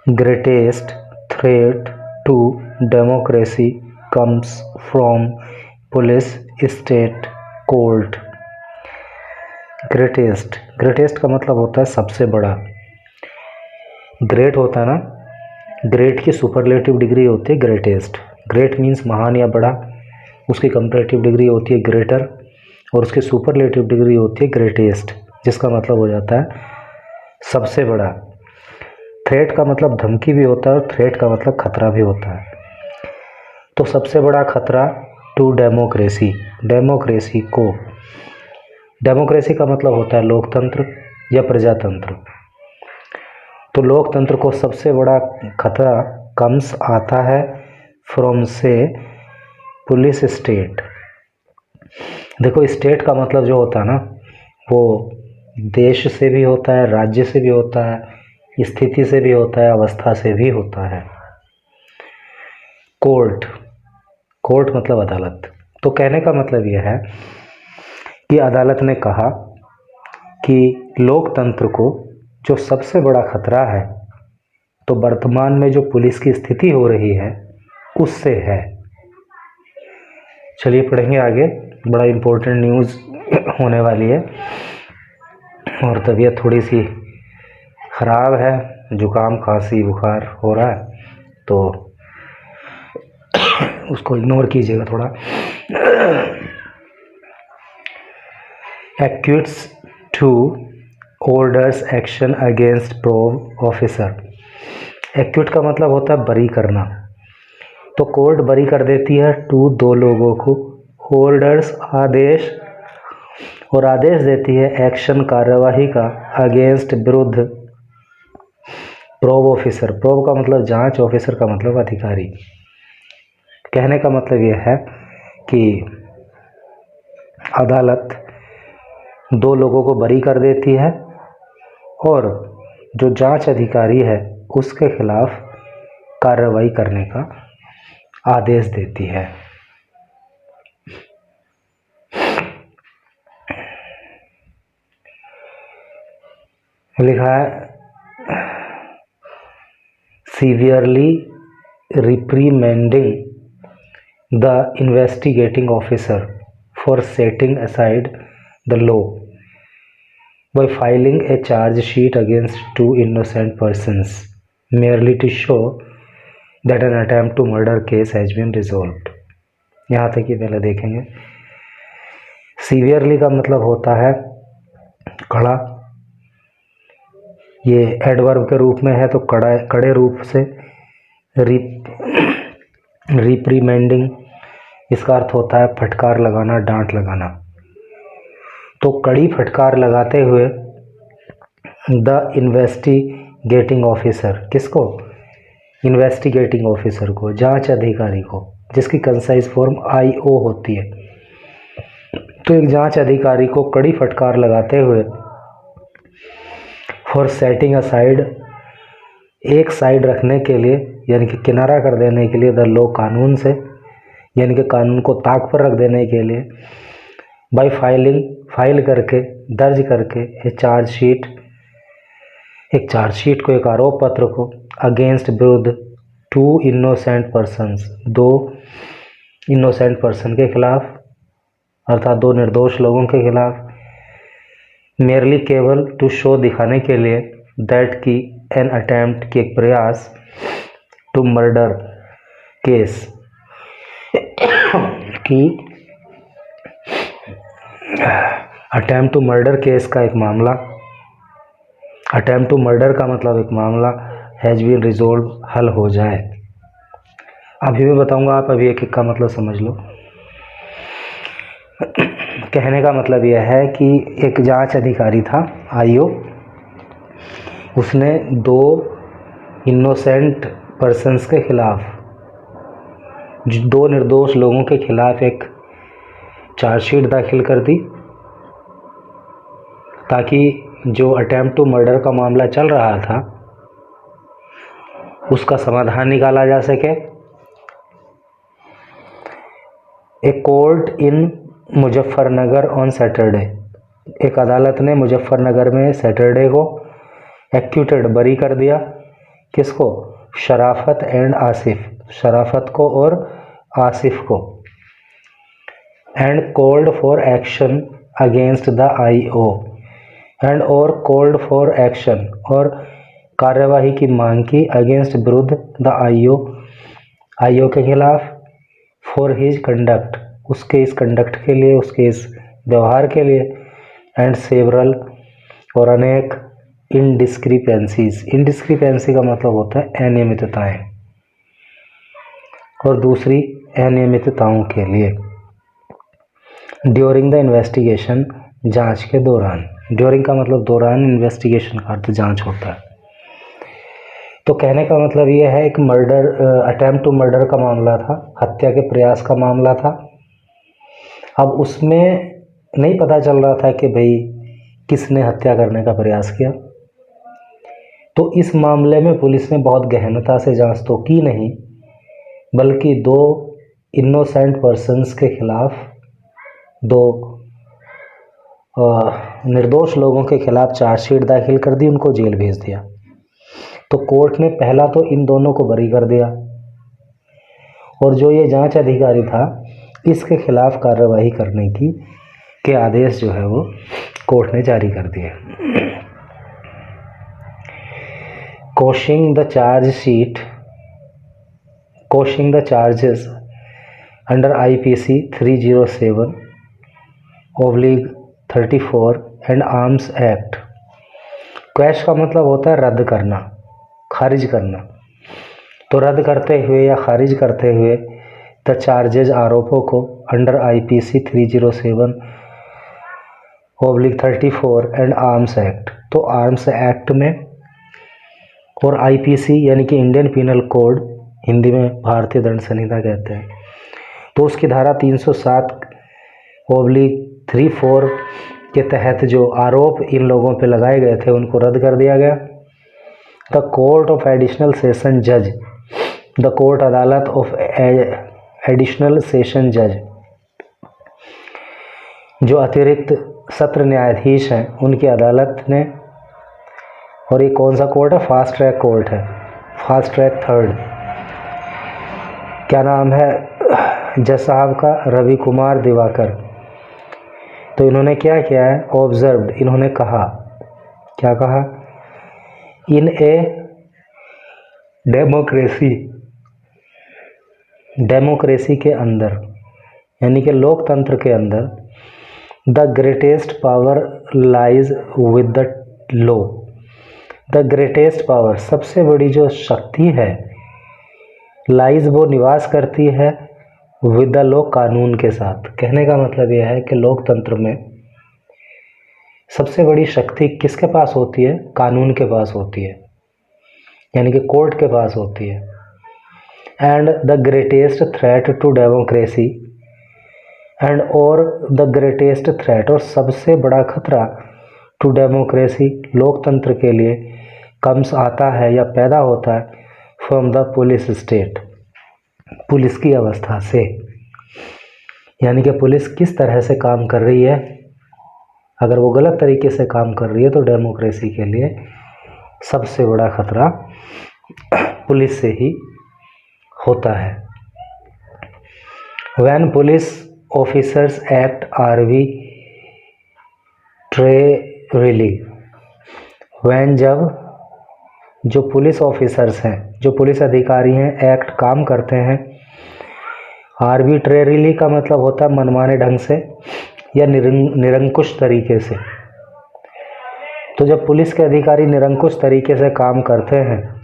greatest threat to democracy comes from police state court। Greatest का मतलब होता है सबसे बड़ा। ग्रेट होता है ना, ग्रेट की सुपरलेटिव डिग्री होती है ग्रेटेस्ट। ग्रेट मीन्स महान या बड़ा, उसकी कंपैरेटिव डिग्री होती है ग्रेटर और उसकी सुपरलेटिव डिग्री होती है ग्रेटेस्ट, जिसका मतलब हो जाता है सबसे बड़ा। थ्रेट का मतलब धमकी भी होता है और थ्रेट का मतलब खतरा भी होता है। तो सबसे बड़ा खतरा टू डेमोक्रेसी, डेमोक्रेसी को, डेमोक्रेसी का मतलब होता है लोकतंत्र या प्रजातंत्र। तो लोकतंत्र को सबसे बड़ा खतरा कम्स आता है फ्रॉम से पुलिस स्टेट। देखो स्टेट का मतलब जो होता है ना, वो देश से भी होता है, राज्य से भी होता है, स्थिति से भी होता है, अवस्था से भी होता है। कोर्ट, कोर्ट मतलब अदालत। तो कहने का मतलब यह है कि अदालत ने कहा कि लोकतंत्र को जो सबसे बड़ा खतरा है, तो वर्तमान में जो पुलिस की स्थिति हो रही है उससे है। चलिए पढ़ेंगे आगे, बड़ा इम्पोर्टेंट न्यूज़ होने वाली है। और तबीयत थोड़ी सी ख़राब है, जुकाम खांसी बुखार हो रहा है, तो उसको इग्नोर कीजिएगा थोड़ा। Acquits two orders action against probe officer. Acquit का मतलब होता है बरी करना। तो कोर्ट बरी कर देती है टू दो लोगों को, ऑर्डर्स आदेश, और आदेश देती है एक्शन कार्यवाही का अगेंस्ट विरुद्ध प्रोब ऑफिसर। प्रोब का मतलब जांच, ऑफिसर का मतलब अधिकारी। कहने का मतलब यह है कि अदालत दो लोगों को बरी कर देती है और जो जांच अधिकारी है उसके खिलाफ कार्रवाई करने का आदेश देती है। लिखा है severely reprimanding the investigating officer for setting aside the law by filing a charge sheet against two innocent persons merely to show that an attempt to murder case has been resolved। यहाँ तक ये पहले देखेंगे। Severely का मतलब होता है कड़ा, ये एडवर्ब के रूप में है तो कड़ा, कड़े रूप से। रिप्रीमेंडिंग इसका अर्थ होता है फटकार लगाना, डांट लगाना। तो कड़ी फटकार लगाते हुए द इन्वेस्टिगेटिंग ऑफिसर, किसको? इन्वेस्टिगेटिंग ऑफिसर को, जांच अधिकारी को, जिसकी कंसाइज फॉर्म IO होती है। तो एक जांच अधिकारी को कड़ी फटकार लगाते हुए फॉर सेटिंग असाइड, एक साइड रखने के लिए, यानी कि किनारा कर देने के लिए, द लॉ, कानून से, यानी कि कानून को ताक पर रख देने के लिए, बाय फाइलिंग, फाइल करके, दर्ज करके, ए चार्ज शीट, एक चार्ज शीट को, एक आरोप पत्र को, अगेंस्ट, विरुद्ध, टू इनोसेंट पर्सन्स, दो इनोसेंट पर्सन के खिलाफ, अर्थात दो निर्दोष लोगों के खिलाफ, मेरली, केवल, टू शो, दिखाने के लिए, दैट की, एन अटेम्प्ट, की एक प्रयास, टू मर्डर केस, की अटेम्प्ट टू मर्डर केस का एक मामला, अटेम्प्ट टू मर्डर का मतलब एक मामला, हैज बीन रिजोल्व, हल हो जाए। अभी मैं बताऊंगा, आप अभी एक एक का मतलब समझ लो। कहने का मतलब यह है कि एक जांच अधिकारी था IO, उसने दो इनोसेंट पर्सन्स के खिलाफ, दो निर्दोष लोगों के खिलाफ एक चार्जशीट दाखिल कर दी, ताकि जो अटेम्प्ट टू मर्डर का मामला चल रहा था उसका समाधान निकाला जा सके। A court in Muzaffarnagar on Saturday, एक अदालत ने मुजफ्फरनगर में सैटरडे को एक्यूटेड, बरी कर दिया, किसको? शराफत एंड आसिफ, शराफत को और आसिफ को। And called for action against the IO, and और कॉल्ड फॉर एक्शन, और कार्यवाही की मांग की, अगेंस्ट विरुद्ध, द IO के खिलाफ, फॉर हिज कंडक्ट, उसके इस कंडक्ट के लिए, उसके इस व्यवहार के लिए, एंड सेवरल, और अनेक, इनडिस्क्रिपेंसीज, इनडिस्क्रिपेंसी का मतलब होता है अनियमितताएं, और दूसरी अनियमितताओं के लिए। ड्यूरिंग द इन्वेस्टिगेशन, जांच के दौरान, ड्यूरिंग का मतलब दौरान, इन्वेस्टिगेशन का अर्थ जांच होता है। तो कहने का मतलब ये है, एक मर्डर, अटेम्प्ट टू मर्डर का मामला था, हत्या के प्रयास का मामला था। अब उसमें नहीं पता चल रहा था कि भाई किसने हत्या करने का प्रयास किया, तो इस मामले में पुलिस ने बहुत गहनता से जांच तो की नहीं, बल्कि 2 इनोसेंट पर्सन्स के खिलाफ, 2 निर्दोष लोगों के खिलाफ चार्जशीट दाखिल कर दी, उनको जेल भेज दिया। तो कोर्ट ने पहला तो इन दोनों को बरी कर दिया, और जो ये जांच अधिकारी था इसके खिलाफ कार्रवाई करने के आदेश जो है वो कोर्ट ने जारी कर दिए। Quashing the charges under IPC 307/34 and arms act. Quash का मतलब होता है रद्द करना, खारिज करना। तो रद्द करते हुए या खारिज करते हुए द चार्जेज, आरोपों को, under IPC 307/34 and arms act, तो आर्म्स एक्ट में, और IPC यानी कि इंडियन पिनल कोड, हिंदी में भारतीय दंड संहिता कहते हैं, तो उसकी धारा 307/34 के तहत जो आरोप इन लोगों पे लगाए गए थे उनको रद्द कर दिया गया। The court of additional session जज, द कोर्ट अदालत ऑफ एडिशनल सेशन जज, जो अतिरिक्त सत्र न्यायाधीश हैं उनकी अदालत ने, और ये कौन सा कोर्ट है? फास्ट ट्रैक कोर्ट है, फास्ट ट्रैक 3rd। क्या नाम है जज साहब का? रवि कुमार दिवाकर। तो इन्होंने क्या किया है? ऑब्जर्व्ड, इन्होंने कहा, क्या कहा? इन ए डेमोक्रेसी के अंदर, यानी कि लोकतंत्र के अंदर, the greatest power lies with the law, the greatest power, सबसे बड़ी जो शक्ति है, लाइज वो निवास करती है, विद द लॉ, कानून के साथ। कहने का मतलब यह है कि लोकतंत्र में सबसे बड़ी शक्ति किसके पास होती है? कानून के पास होती है, यानी कि कोर्ट के पास होती है। And the greatest threat to democracy, and और द ग्रेटेस्ट थ्रेट, और सबसे बड़ा खतरा, टू डेमोक्रेसी, लोकतंत्र के लिए, कम्स, आता है या पैदा होता है, from the police state, police की अवस्था से। यानी कि पुलिस किस तरह से काम कर रही है, अगर वो गलत तरीके से काम कर रही है तो डेमोक्रेसी के लिए सबसे बड़ा खतरा पुलिस से ही होता है। When police officers act arbitrarily, when, जब, जो पुलिस ऑफिसर्स हैं, जो पुलिस अधिकारी हैं, एक्ट, काम करते हैं, आर्बिट्रेरीली का मतलब होता है मनमाने ढंग से या निरंकुश तरीके से। तो जब पुलिस के अधिकारी निरंकुश तरीके से काम करते हैं,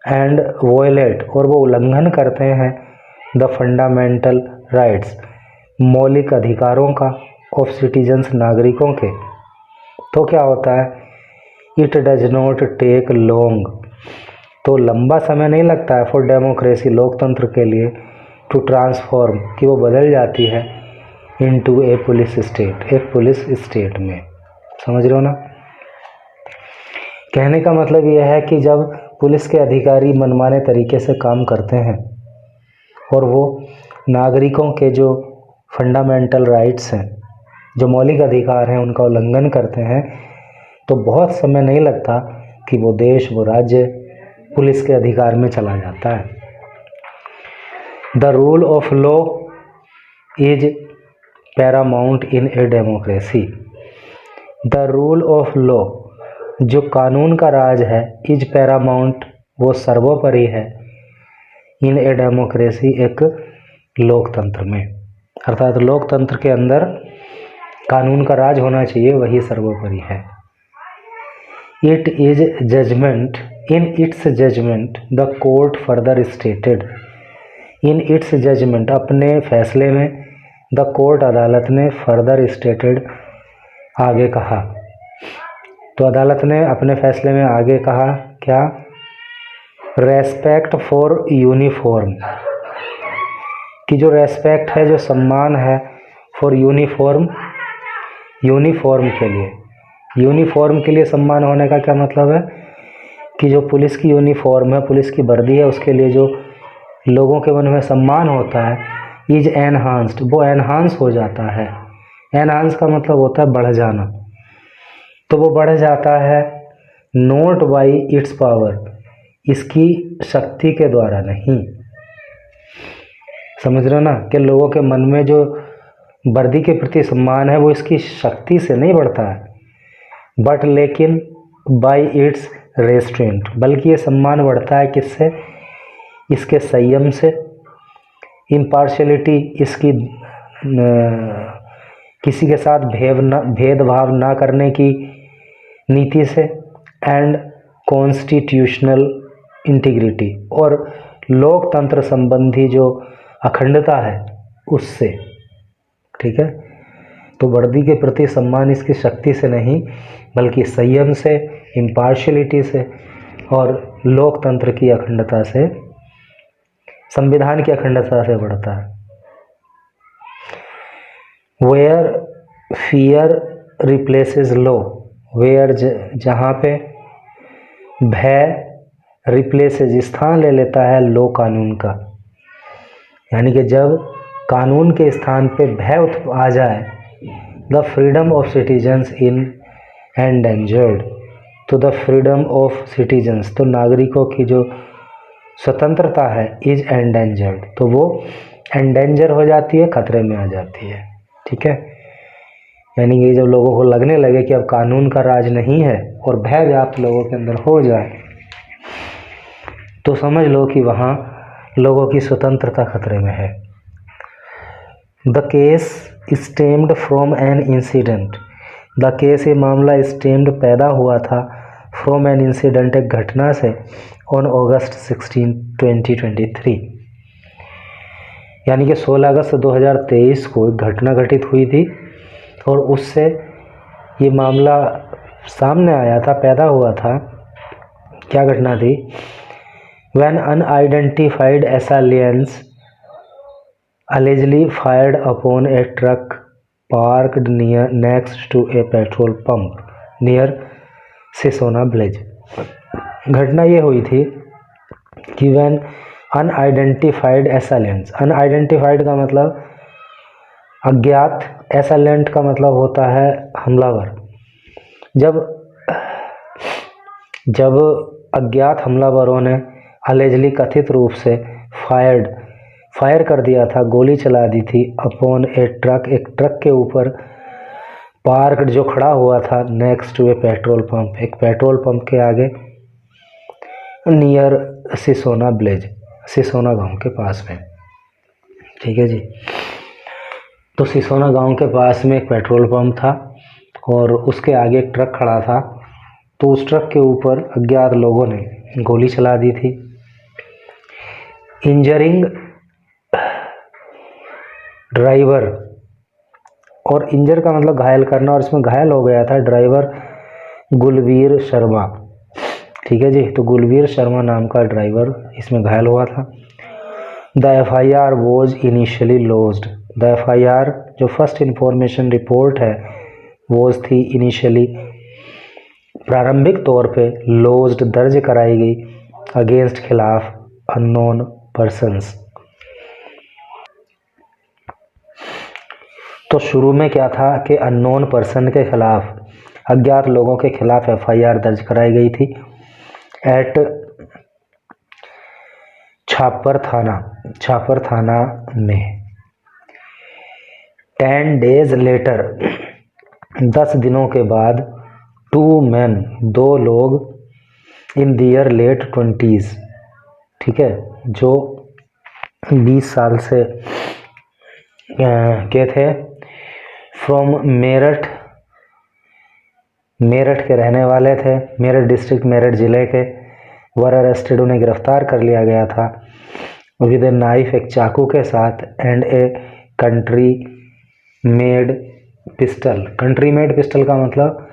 एंड वोयलेट, और वो उल्लंघन करते हैं, द फंडामेंटल राइट्स, मौलिक अधिकारों का, ऑफ सिटीजन्स, नागरिकों के, तो क्या होता है? It does not take long, तो लंबा समय नहीं लगता है, फॉर डेमोक्रेसी, लोकतंत्र के लिए, टू ट्रांसफॉर्म, कि वो बदल जाती है, इनटू ए पुलिस स्टेट, एक पुलिस स्टेट में। समझ रहे हो ना? कहने का मतलब यह है कि जब पुलिस के अधिकारी मनमाने तरीके से काम करते हैं और वो नागरिकों के जो फंडामेंटल राइट्स हैं, जो मौलिक अधिकार हैं, उनका उल्लंघन करते हैं, तो बहुत समय नहीं लगता कि वो देश, वो राज्य पुलिस के अधिकार में चला जाता है। The rule of law is Paramount in a democracy. The rule of law, जो कानून का राज है, इज पैरामाउंट, वो सर्वोपरि है, इन ए डेमोक्रेसी, एक लोकतंत्र में, अर्थात लोकतंत्र के अंदर कानून का राज होना चाहिए, वही सर्वोपरि है। It is judgement, in its judgement the court further stated. In its judgement, अपने फैसले में, द कोर्ट, अदालत ने, फर्दर स्टेटेड, आगे कहा। तो अदालत ने अपने फैसले में आगे कहा क्या? रेस्पेक्ट फॉर यूनिफॉर्म, कि जो रेस्पेक्ट है, जो सम्मान है, फॉर यूनिफॉर्म, यूनिफॉर्म के लिए, यूनिफॉर्म के लिए सम्मान होने का क्या मतलब है कि जो पुलिस की यूनिफॉर्म है, पुलिस की वर्दी है, उसके लिए जो लोगों के मन में सम्मान होता है, इज एनहांस्ड, वो एनहांस हो जाता है। एनहांस का मतलब होता है बढ़ जाना, तो वो बढ़ जाता है, नोट बाई इट्स पावर, इसकी शक्ति के द्वारा नहीं। समझ रहे हो ना कि लोगों के मन में जो वर्दी के प्रति सम्मान है वो इसकी शक्ति से नहीं बढ़ता है, बट लेकिन बाई इट्स रेस्ट्रेंट, बल्कि ये सम्मान बढ़ता है किससे? इसके संयम से, इम्पार्शलिटी, इसकी किसी के साथ भेदभाव ना करने की नीति से, एंड कॉन्स्टिट्यूशनल इंटीग्रिटी, और लोकतंत्र संबंधी जो अखंडता है उससे। ठीक है, तो वर्दी के प्रति सम्मान इसकी शक्ति से नहीं बल्कि संयम से, इम्पार्शलिटी से और लोकतंत्र की अखंडता से, संविधान की अखंडता से बढ़ता है। Where fear replaces law, where जहाँ पे भय रिप्लेसेस, स्थान ले लेता है लॉ, कानून का, यानी कि जब कानून के स्थान पे भय आ जाए, the freedom of citizens in endangered, तो द फ्रीडम ऑफ सिटीजन्स, तो नागरिकों की जो स्वतंत्रता है, इज एंडेंजर्ड, तो वो एंडेंजर हो जाती है, खतरे में आ जाती है। ठीक है, यानी कि जब लोगों को लगने लगे कि अब कानून का राज नहीं है और भय व्याप्त लोगों के अंदर हो जाए, तो समझ लो कि वहाँ लोगों की स्वतंत्रता खतरे में है। The case stemmed from an incident, the case, ये मामला स्टेम्ड, पैदा हुआ था, फ्रॉम एन इंसिडेंट, एक घटना से, ऑन अगस्त 16, 2023, यानी कि 16 अगस्त 2023 को एक घटना घटित हुई थी और उससे ये मामला सामने आया था, पैदा हुआ था। क्या घटना थी? When unidentified assailants allegedly fired upon a truck parked next to a petrol pump near Sisona Village। घटना ये हुई थी कि when unidentified assailants, unidentified का मतलब अज्ञात, assailant का मतलब होता है हमलावर। जब अज्ञात हमलावरों ने अलेजली, कथित रूप से, फायर कर दिया था, गोली चला दी थी, अपॉन ए ट्रक, एक ट्रक के ऊपर, पार्कड, जो खड़ा हुआ था, next to a petrol pump, एक पेट्रोल पंप के आगे, नियर सिसोना विलेज, सिसोना गांव के पास में। ठीक है जी, तो सिसोना गांव के पास में एक पेट्रोल पंप था और उसके आगे एक ट्रक खड़ा था, तो उस ट्रक के ऊपर अज्ञात लोगों ने गोली चला दी थी, इंजरिंग ड्राइवर, और इंजर का मतलब घायल करना, और इसमें घायल हो गया था ड्राइवर गुलवीर शर्मा। ठीक है जी, तो गुलवीर शर्मा नाम का ड्राइवर इसमें घायल हुआ था। The FIR was initially lodged, the FIR जो फर्स्ट इंफॉर्मेशन रिपोर्ट है, वॉज थी इनिशियली, प्रारंभिक तौर पे, लॉज्ड दर्ज कराई गई, अगेंस्ट, खिलाफ, अननोन पर्सन्स। तो शुरू में क्या था कि अननोन पर्सन के खिलाफ, अज्ञात लोगों के खिलाफ FIR दर्ज कराई गई थी, एट छापर थाना में 10 days later 10 दिनों के बाद 2 men 2 लोग इन दियर लेट 20s, ठीक है, जो 20 साल से के थे, फ्रॉम मेरठ के रहने वाले थे, मेरठ डिस्ट्रिक्ट मेरठ ज़िले के, वर अरेस्टेड उन्हें गिरफ्तार कर लिया गया था विद ए नाइफ एक चाकू के साथ and a country made pistol. Country made pistol का मतलब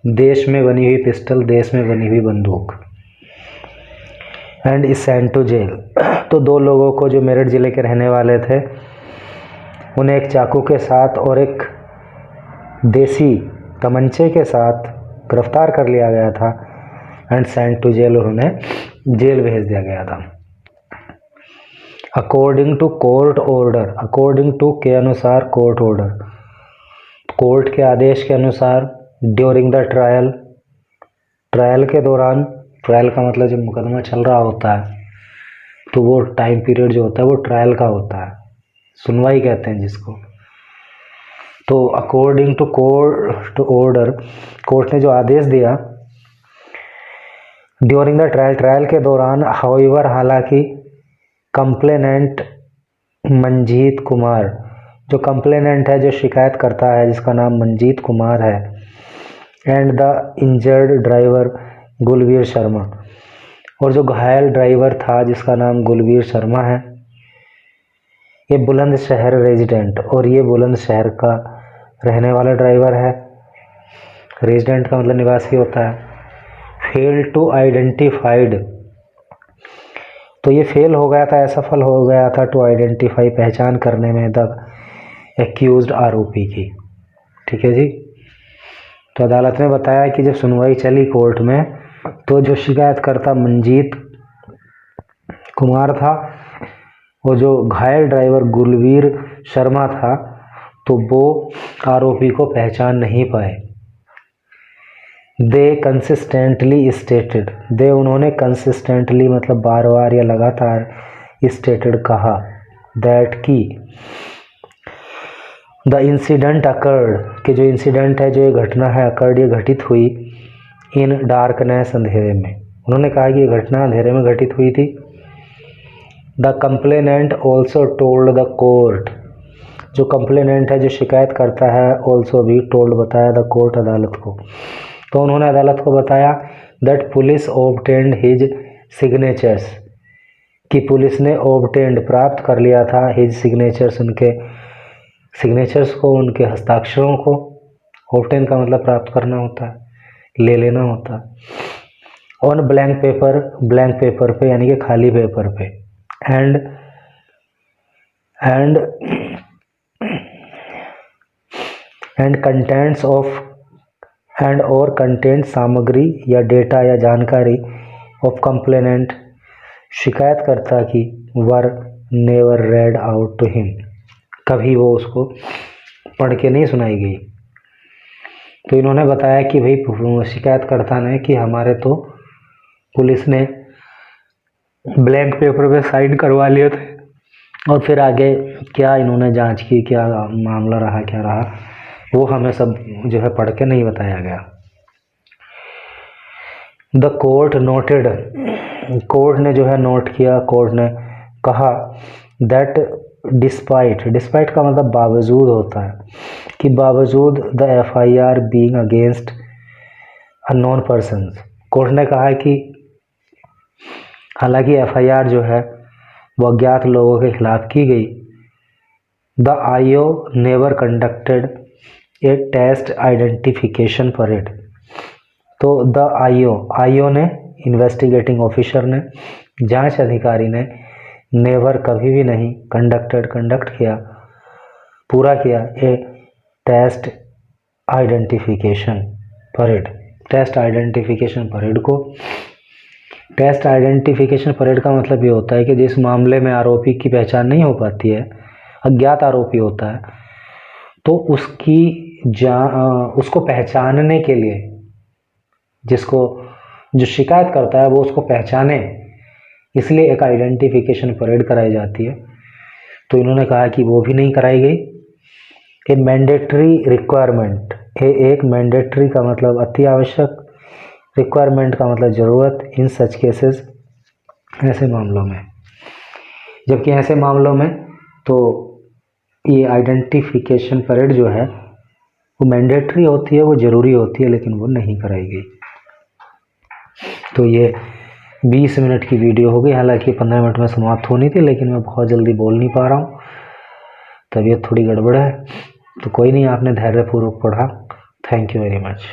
देश में बनी हुई पिस्टल, देश में बनी हुई बंदूक। And is sent to jail. तो 2 लोगों को जो मेरठ ज़िले के रहने वाले थे उन्हें एक चाकू के साथ और एक देसी तमंचे के साथ गिरफ्तार कर लिया गया था एंड सेंट टू जेल, और उन्हें जेल भेज दिया गया था। According to court order, according to के अनुसार कोर्ट ऑर्डर, कोर्ट के आदेश के अनुसार, ड्यूरिंग द ट्रायल, ट्रायल के दौरान, ट्रायल का मतलब जब मुकदमा चल रहा होता है तो वो टाइम पीरियड जो होता है वो ट्रायल का होता है, सुनवाई कहते हैं जिसको। तो according to court order, court ने जो आदेश दिया, ड्यूरिंग द ट्रायल, ट्रायल के दौरान, हाउएवर हालांकि, कंप्लेनेंट मंजीत कुमार, जो कंप्लेनेंट है, जो शिकायत करता है, जिसका नाम मंजीत कुमार है, and the injured driver Gulveer Sharma, और जो घायल ड्राइवर था जिसका नाम गुलवीर शर्मा है, ये बुलंदशहर रेजिडेंट, और ये बुलंदशहर का रहने वाला ड्राइवर है। रेजिडेंट का मतलब निवासी होता है। फेल टू आइडेंटिफाइड, तो ये फेल हो गया था, असफल हो गया था, टू आइडेंटिफाई, पहचान करने में, द एक्यूज्ड आरोपी की, ठीक है जी। तो अदालत ने बताया कि जब सुनवाई चली कोर्ट में तो जो शिकायतकर्ता मंजीत कुमार था और जो घायल ड्राइवर गुलवीर शर्मा था तो वो आरोपी को पहचान नहीं पाए। दे कंसिस्टेंटली स्टेटेड, दे उन्होंने कंसिस्टेंटली मतलब बार बार या लगातार स्टेटेड कहा, दैट की द इंसिडेंट अकर्ड, कि जो इंसिडेंट है, जो ये घटना है, अकर्ड, ये घटित हुई, इन डार्कनेस, अंधेरे में। उन्होंने कहा कि ये घटना अंधेरे में घटित हुई थी। The complainant also told the court, जो कंप्लेनेंट है, जो शिकायत करता है, ऑल्सो भी टोल्ड, बताया, द कोर्ट, अदालत को। तो उन्होंने अदालत को बताया that police obtained his signatures, कि पुलिस ने ऑब्टेंड, प्राप्त कर लिया था, हिज सिग्नेचर्स, उनके सिग्नेचर्स को, उनके हस्ताक्षरों को। ऑब्टेन का मतलब प्राप्त करना होता है, ले लेना होता है। On blank paper, blank paper पे यानी कि खाली पेपर पे। एंड कंटेंट्स ऑफ, एंड और कंटेंट, सामग्री या डेटा या जानकारी, ऑफ कंप्लेनेंट, शिकायतकर्ता की, were never read out to him, कभी वो उसको पढ़ के नहीं सुनाई गई। तो इन्होंने बताया कि भाई शिकायतकर्ता ने कि हमारे तो पुलिस ने ब्लैंक पेपर पे साइन करवा लिए थे, और फिर आगे क्या इन्होंने जांच की, क्या मामला रहा, क्या रहा, वो हमें सब जो है पढ़ के नहीं बताया गया। द कोर्ट नोटेड, कोर्ट ने जो है नोट किया, कोर्ट ने कहा दैट डिस्पाइट, डिस्पाइट का मतलब बावजूद होता है, कि बावजूद the FIR being against unknown persons, court ने कहा है कि हालांकि FIR जो है वो अज्ञात लोगों के खिलाफ की गई, the IO never conducted a test identification parade, तो द IO ने, इन्वेस्टिगेटिंग ऑफिसर ने, जांच अधिकारी ने, नेवर कभी भी नहीं, कंडक्ट किया, पूरा किया, a test identification parade, test identification parade को। टेस्ट आइडेंटिफिकेशन परेड का मतलब ये होता है कि जिस मामले में आरोपी की पहचान नहीं हो पाती है, अज्ञात आरोपी होता है, तो उसको पहचानने के लिए, जिसको जो शिकायत करता है वो उसको पहचाने, इसलिए एक आइडेंटिफिकेशन परेड कराई जाती है। तो इन्होंने कहा कि वो भी नहीं कराई गई। ए मैंडेटरी रिक्वायरमेंट, एक मैंडेटरी का मतलब अति आवश्यक, रिक्वायरमेंट का मतलब ज़रूरत, इन सच केसेस, ऐसे मामलों में। जबकि ऐसे मामलों में तो ये आइडेंटिफिकेशन परेड जो है वो मैंडेटरी होती है, वो ज़रूरी होती है, लेकिन वो नहीं कराई गई। तो ये 20 मिनट की वीडियो हो गई, हालांकि 15 मिनट में समाप्त होनी थी, लेकिन मैं बहुत जल्दी बोल नहीं पा रहा हूँ, तबीयत थोड़ी गड़बड़ है। तो कोई नहीं, आपने धैर्यपूर्वक पढ़ा। Thank you very much.